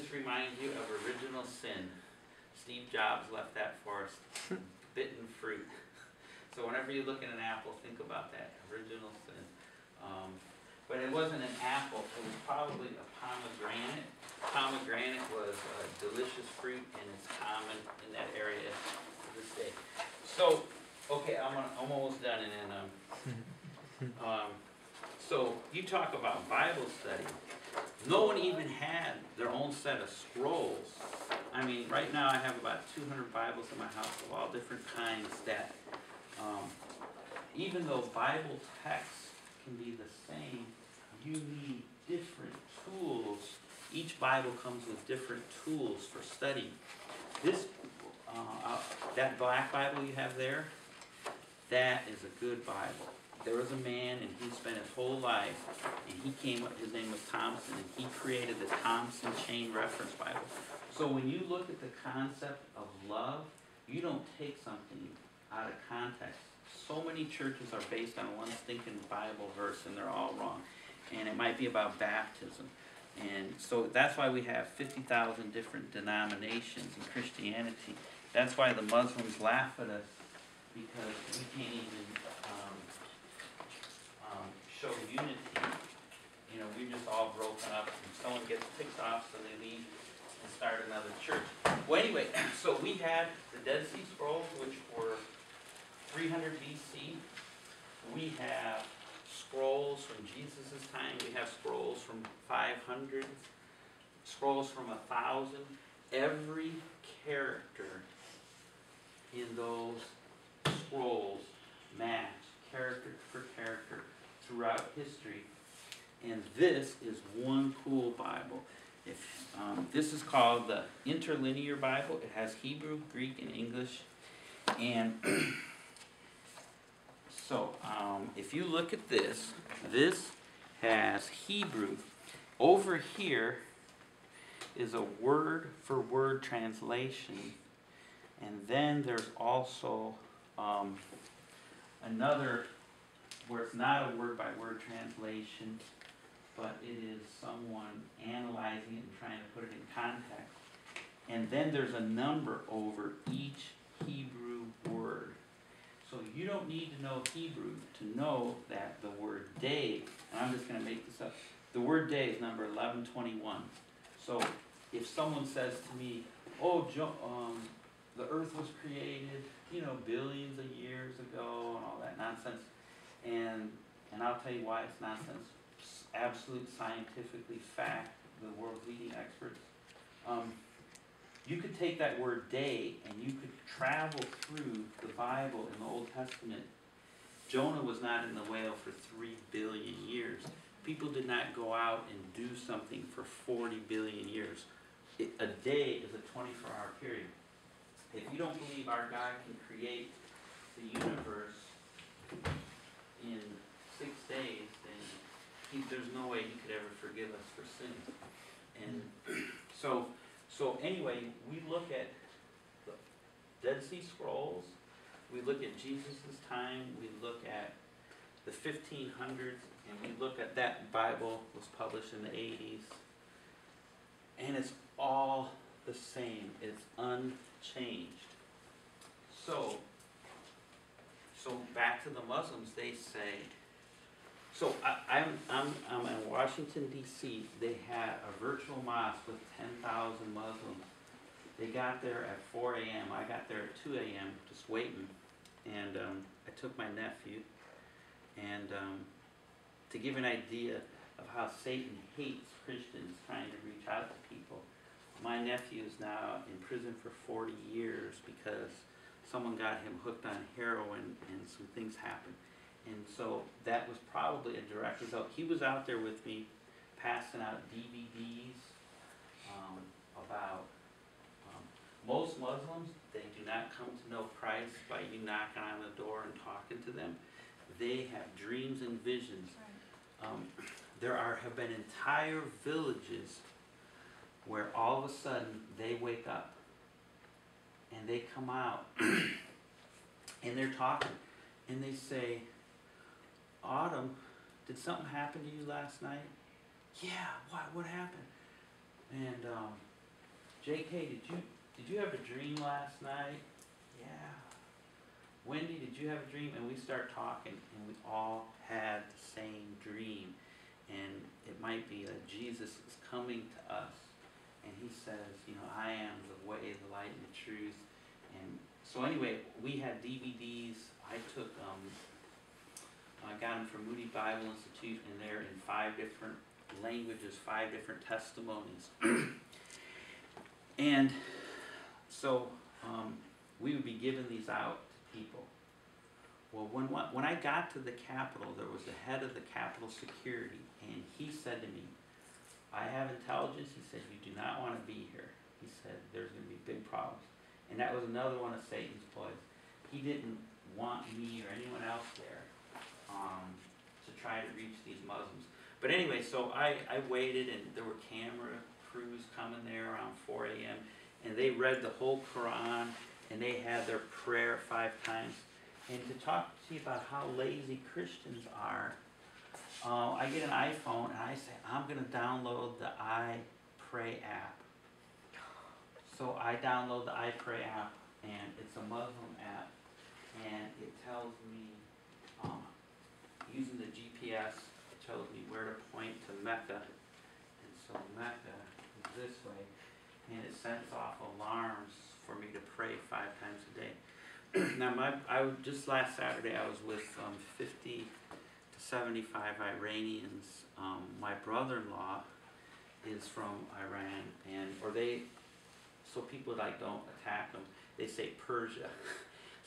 just remind you of original sin. Steve Jobs left that for us, bitten fruit. So whenever you look at an apple, think about that, original sin. But it wasn't an apple, it was probably a pomegranate. Pomegranate was a delicious fruit, and it's common in that area to this day. So, okay, I'm almost done, and then, so you talk about Bible study. No one even had their own set of scrolls. I mean, right now I have about 200 Bibles in my house of all different kinds that, even though Bible texts can be the same, you need different tools. Each Bible comes with different tools for study. This, that black Bible you have there, that is a good Bible. There was a man, and he spent his whole life, and he came up, his name was Thompson, and he created the Thompson Chain Reference Bible. So when you look at the concept of love, you don't take something out of context. So many churches are based on one stinking Bible verse, and they're all wrong. And it might be about baptism. And so that's why we have 50,000 different denominations in Christianity. That's why the Muslims laugh at us, because we can't even show unity. You know, we're just all broken up, and someone gets picked off, so they leave and start another church. Well, anyway, so we had the Dead Sea Scrolls, which were 300 BC. We have scrolls from Jesus' time. We have scrolls from 500, scrolls from 1,000. Every character in those scrolls match character for character throughout history. And this is one cool Bible. This is called the Interlinear Bible. It has Hebrew, Greek, and English. And so if you look at this, this has Hebrew. Over here is a word-for-word translation. And then there's also another where it's not a word-by-word translation, but it is someone analyzing it and trying to put it in context. And then there's a number over each Hebrew word. So you don't need to know Hebrew to know that the word day, and I'm just going to make this up, the word day is number 1121. So if someone says to me, oh, the earth was created, you know, billions of years ago and all that nonsense, and I'll tell you why it's nonsense. It's absolute scientifically fact, the world's leading experts. You could take that word day and you could travel through the Bible in the Old Testament. Jonah was not in the whale for 3 billion years. People did not go out and do something for 40 billion years. A day is a 24-hour period. If you don't believe our God can create the universe in 6 days, then there's no way he could ever forgive us for sin. And so anyway, we look at the Dead Sea Scrolls, we look at Jesus' time, we look at the 1500s, and we look at that Bible was published in the 80s, and it's all the same. It's unchanged. So back to the Muslims, they say. So I'm in Washington D.C. They had a virtual mosque with 10,000 Muslims. They got there at 4 a.m. I got there at 2 a.m. just waiting, and I took my nephew, and to give an idea of how Satan hates Christians trying to reach out to people. My nephew is now in prison for 40 years because someone got him hooked on heroin and some things happened. And so that was probably a direct result. He was out there with me passing out DVDs about most Muslims, they do not come to know Christ by you knocking on the door and talking to them. They have dreams and visions. There have been entire villages where all of a sudden they wake up and they come out and they're talking and they say, Autumn, did something happen to you last night? Yeah, what happened? And JK, did you have a dream last night? Yeah. Wendy, did you have a dream? And we start talking, and we all had the same dream. And it might be that Jesus is coming to us, and he says, you know, I am the way, the light, and the truth. And so anyway, we had DVDs. I took I got them from Moody Bible Institute, and they're in 5 different languages, 5 different testimonies. And so we would be giving these out to people. Well, when I got to the Capitol, there was the head of the Capitol Security, and he said to me, I have intelligence. He said, you do not want to be here. He said, there's going to be big problems. And that was another one of Satan's ploys. He didn't want me or anyone else there to try to reach these Muslims. But anyway, so I waited, and there were camera crews coming there around 4 a.m., and they read the whole Quran, and they had their prayer 5 times. And to talk to you about how lazy Christians are, I get an iPhone, and I say, I'm going to download the iPray app. So I download the iPray app, and it's a Muslim app, and it tells me, using the GPS, it tells me where to point to Mecca. And so Mecca is this way, and it sends off alarms for me to pray 5 times a day. Now, just last Saturday, I was with 50 to 75 Iranians. My brother-in-law is from Iran, so people like don't attack them. They say Persia.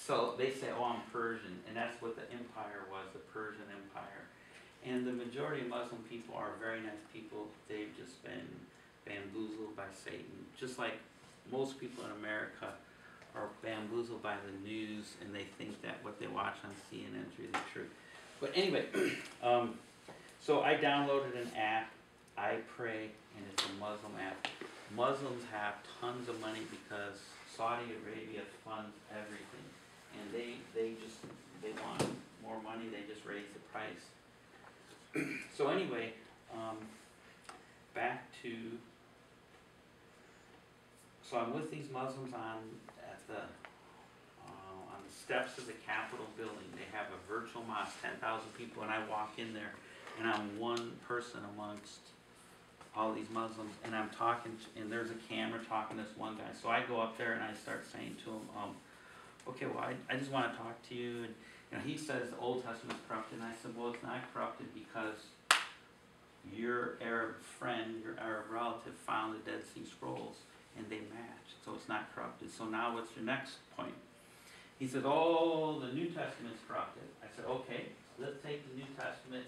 So they say, oh, I'm Persian, and that's what the empire was, the Persian Empire. And the majority of Muslim people are very nice people. They've just been bamboozled by Satan, just like most people in America are bamboozled by the news, and they think that what they watch on CNN is really true. But anyway, so I downloaded an app, iPray, and it's a Muslim app. Muslims have tons of money because Saudi Arabia funds everything, and they want more money. They just raise the price. So anyway, back to. So I'm with these Muslims on the steps of the Capitol building. They have a virtual mosque, 10,000 people, and I walk in there, and I'm one person amongst all these Muslims, and I'm talking, and there's a camera talking to this one guy. So I go up there and I start saying to him, okay, well, I just want to talk to you. And he says the Old Testament's corrupted, and I said, well, it's not corrupted because your Arab friend, your Arab relative found the Dead Sea Scrolls, and they match, so it's not corrupted. So now what's your next point? He said, oh, the New Testament's corrupted. I said, okay, let's take the New Testament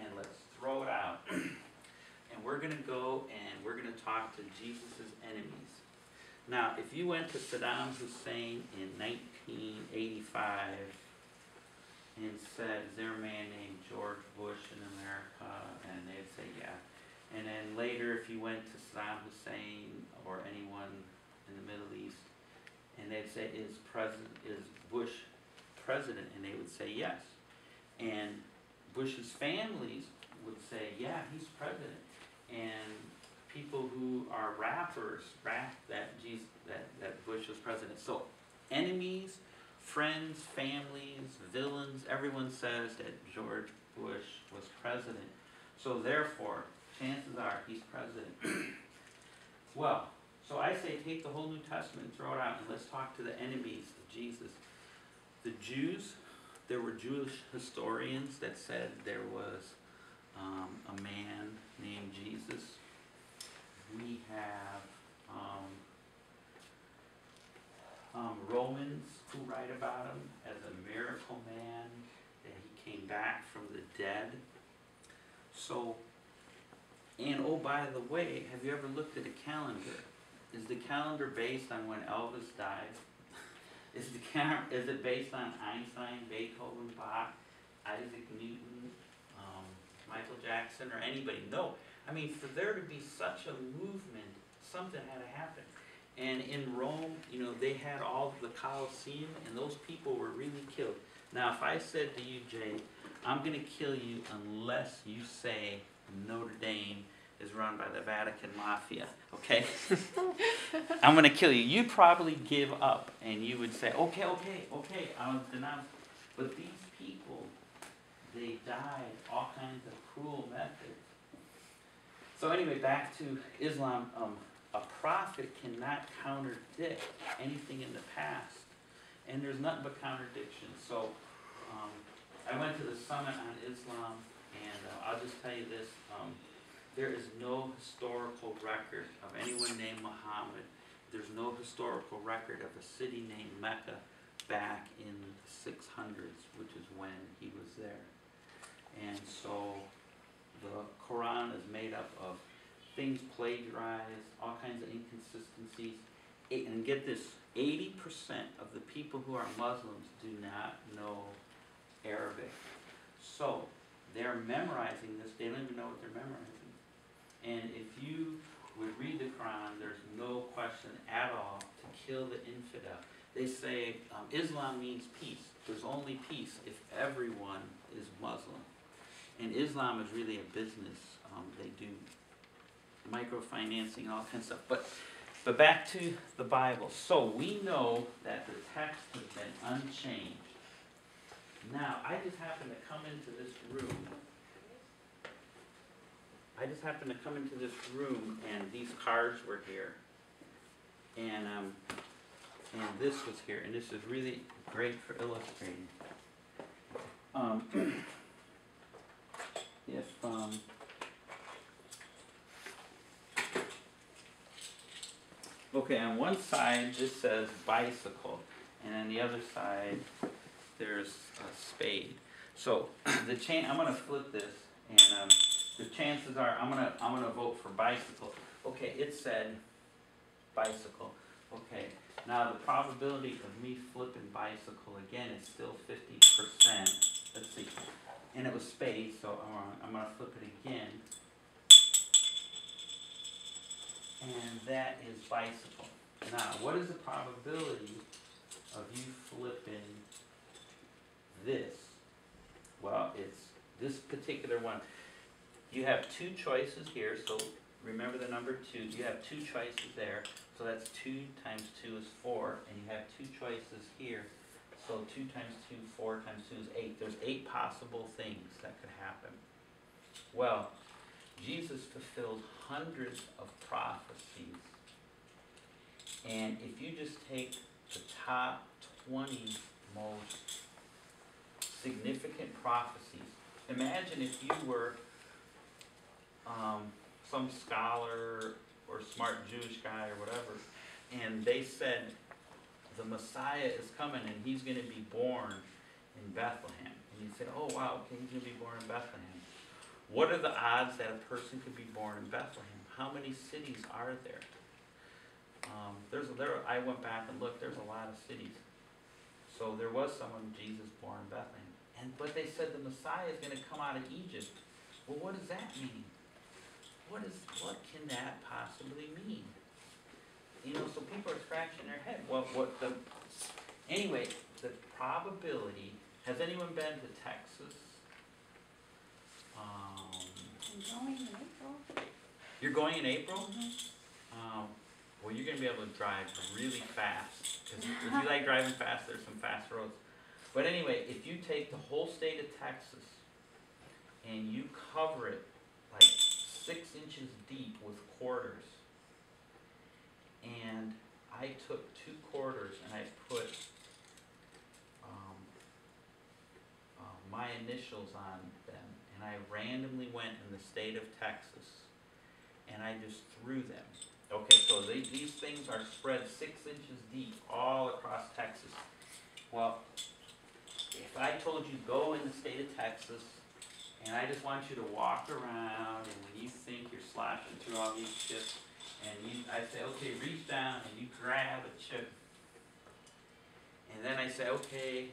and let's throw it out. And we're going to go and we're going to talk to Jesus' enemies. Now, if you went to Saddam Hussein in 1985 and said, is there a man named George Bush in America? And they'd say, yeah. And then later, if you went to Saddam Hussein or anyone in the Middle East, and they'd say, is Bush president? And they would say, yes. And Bush's families would say, yeah, he's president. And people who are rappers rap that Bush was president. So enemies, friends, families, villains, everyone says that George Bush was president. So therefore, chances are he's president. Well, so I say take the whole New Testament and throw it out, and let's talk to the enemies of Jesus. The Jews, there were Jewish historians that said there was a man named Jesus. We have Romans who write about him as a miracle man, that he came back from the dead. So, and oh, by the way, have you ever looked at a calendar? Is the calendar based on when Elvis died? Is it based on Einstein, Beethoven, Bach, Isaac Newton, Michael Jackson, or anybody? No. I mean, for there to be such a movement, something had to happen. And in Rome, you know, they had all the Colosseum, and those people were really killed. Now, if I said to you, Jay, I'm going to kill you unless you say Notre Dame is run by the Vatican Mafia, okay? I'm going to kill you. You'd probably give up and you would say, okay, I'll denounce. But these people, they died all kinds of cruel methods. So anyway, back to Islam. A prophet cannot contradict anything in the past. And there's nothing but contradictions. So I went to the Summit on Islam, and I'll just tell you this. There is no historical record of anyone named Muhammad. There's no historical record of a city named Mecca back in the 600s, which is when he was there. And so the Quran is made up of things plagiarized, all kinds of inconsistencies. And get this, 80% of the people who are Muslims do not know Arabic. So they're memorizing this, they don't even know what they're memorizing. And if you would read the Quran, there's no question at all to kill the infidel. They say Islam means peace. There's only peace if everyone is Muslim. And Islam is really a business. They do microfinancing and all kinds of stuff. But back to the Bible. So we know that the text has been unchanged. Now, I just happened to come into this room. And these cards were here. And this was here. And this is really great for illustrating. Okay, on one side this says bicycle, and on the other side there's a spade. So I'm gonna flip this, and the chances are I'm gonna vote for bicycle. Okay, it said bicycle. Okay, now the probability of me flipping bicycle again is still 50%. Let's see, and it was spade, so I'm gonna flip it again. And that is bicycle. Now, what is the probability of you flipping this? Well, it's this particular one. You have two choices here, so remember the number 2. You have two choices there, so that's 2 times 2 is 4, and you have two choices here, so 2 times 2, 4 times 2 is 8. There's 8 possible things that could happen. Well, Jesus fulfilled hundreds of prophecies. And if you just take the top 20 most significant prophecies, imagine if you were some scholar or smart Jewish guy or whatever, and they said the Messiah is coming and he's going to be born in Bethlehem. And you say, oh wow, okay, he's going to be born in Bethlehem. What are the odds that a person could be born in Bethlehem? How many cities are there? I went back and looked, there's a lot of cities. So there was someone, Jesus, born in Bethlehem. But they said the Messiah is going to come out of Egypt. Well, what does that mean? What can that possibly mean? So people are scratching their head. Anyway, the probability, has anyone been to Texas? I'm going in April. You're going in April? Mm-hmm. Well, you're going to be able to drive really fast. Because if you like driving fast, there's some fast roads. But anyway, if you take the whole state of Texas and you cover it like 6 inches deep with quarters, and I took 2 quarters and I put my initials on them, and I randomly went in the state of Texas, and I just threw them. Okay, so these things are spread 6 inches deep all across Texas. Well, if I told you go in the state of Texas, and I just want you to walk around, and when you think you're sloshing through all these chips, and I say, okay, reach down, and you grab a chip, and then I say, okay,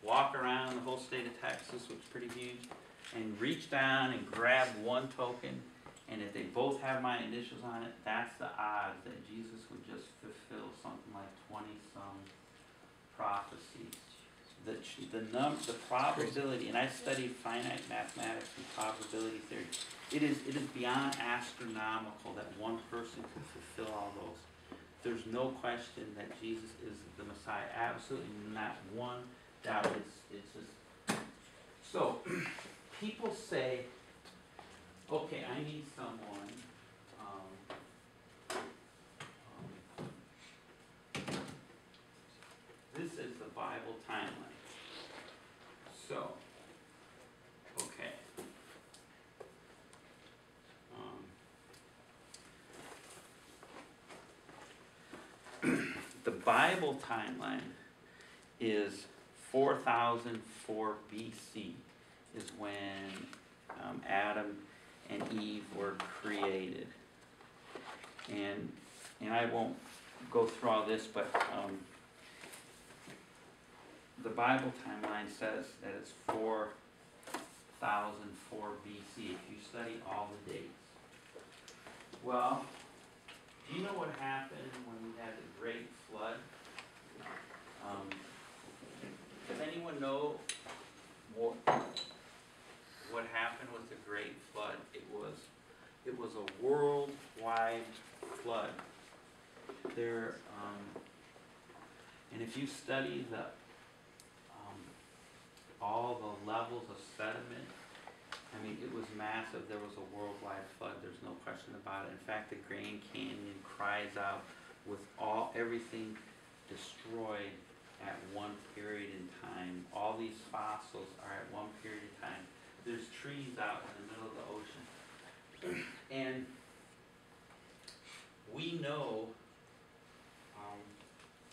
walk around the whole state of Texas, which is pretty huge, and reach down and grab one token, and if they both have my initials on it, that's the odds that Jesus would just fulfill something like 20-some prophecies. the probability, and I studied finite mathematics and probability theory. It is beyond astronomical that one person can fulfill all those. There's no question that Jesus is the Messiah. Absolutely not one doubt. It's just so. People say, okay, I need someone. This is the Bible timeline. So, okay. The Bible timeline is 4004 BC is when Adam and Eve were created. And I won't go through all this, but the Bible timeline says that it's 4004 BC if you study all the dates. Well, do you know what happened when we had the Great Flood? Does anyone know what happened with the Great Flood? It was a worldwide flood. There, and if you study all the levels of sediment, I mean, it was massive. There was a worldwide flood. There's no question about it. In fact, the Grand Canyon cries out with everything destroyed at one period in time. All these fossils are at one period in time. There's trees out in the middle of the ocean. And we know,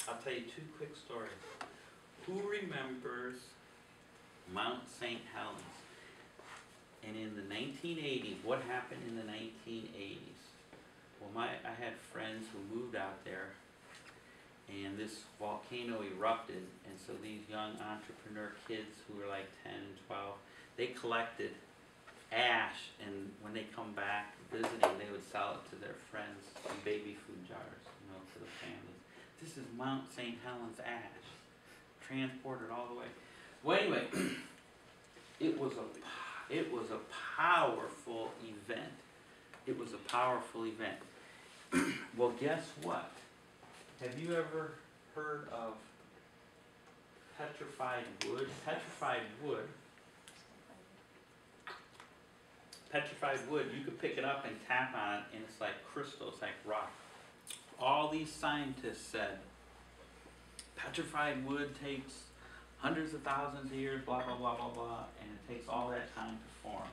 I'll tell you two quick stories. Who remembers Mount St. Helens? And in the 1980s, what happened in the 1980s? Well, I had friends who moved out there, and this volcano erupted, and so these young entrepreneur kids who were like 10 and 12, they collected ash, and when they come back visiting, they would sell it to their friends in baby food jars, for the families. This is Mount St. Helens ash, transported all the way. Well, anyway, it was a powerful event. It was a powerful event. Well, guess what? Have you ever heard of petrified wood? Petrified wood, you could pick it up and tap on it, and it's like crystal, it's like rock. All these scientists said petrified wood takes hundreds of thousands of years, blah, blah, blah, blah, blah, and it takes all that time to form.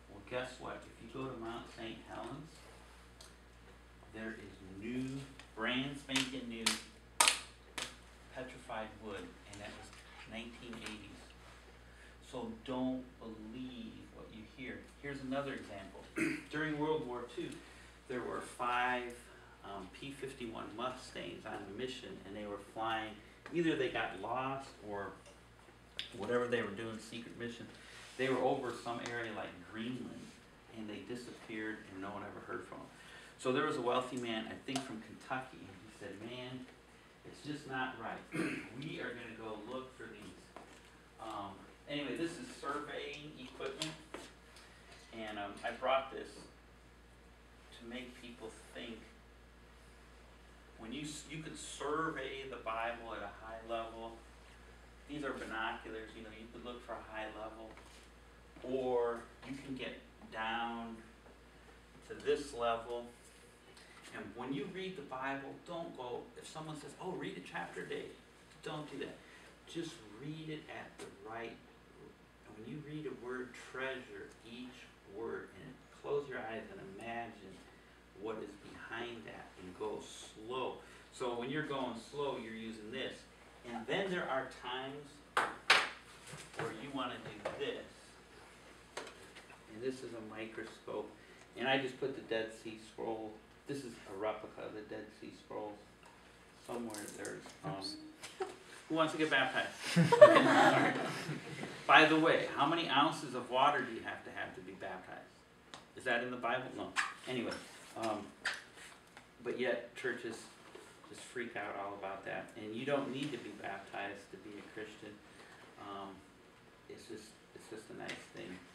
Well, guess what? If you go to Mount St. Helens, there is new, brand spanking new petrified wood, and that was 1980s. So don't believe what you hear. Here's another example. During World War II, there were 5 P-51 Mustangs on a mission, and they were flying. Either they got lost or whatever they were doing, secret mission. They were over some area like Greenland, and they disappeared, and no one ever heard from them. So there was a wealthy man, I think from Kentucky, and he said, man, it's just not right. We are going to go look for these. Anyway, this is surveying equipment, and I brought this to make people think. When you could survey the Bible at a high level, these are binoculars, you could look for a high level, or you can get down to this level. And when you read the Bible, don't go, if someone says, oh, read a chapter a day, don't do that. Just read it at the right, and when you read a word, treasure each word, and close your eyes and imagine what is behind that, and go slow. So when you're going slow, you're using this. And then there are times where you want to do this. And this is a microscope. And I just put the Dead Sea Scroll. This is a replica of the Dead Sea Scrolls. Somewhere there's, who wants to get baptized? By the way, how many ounces of water do you have to be baptized? Is that in the Bible? No. Anyway, but yet churches just freak out all about that. And you don't need to be baptized to be a Christian. It's just a nice thing.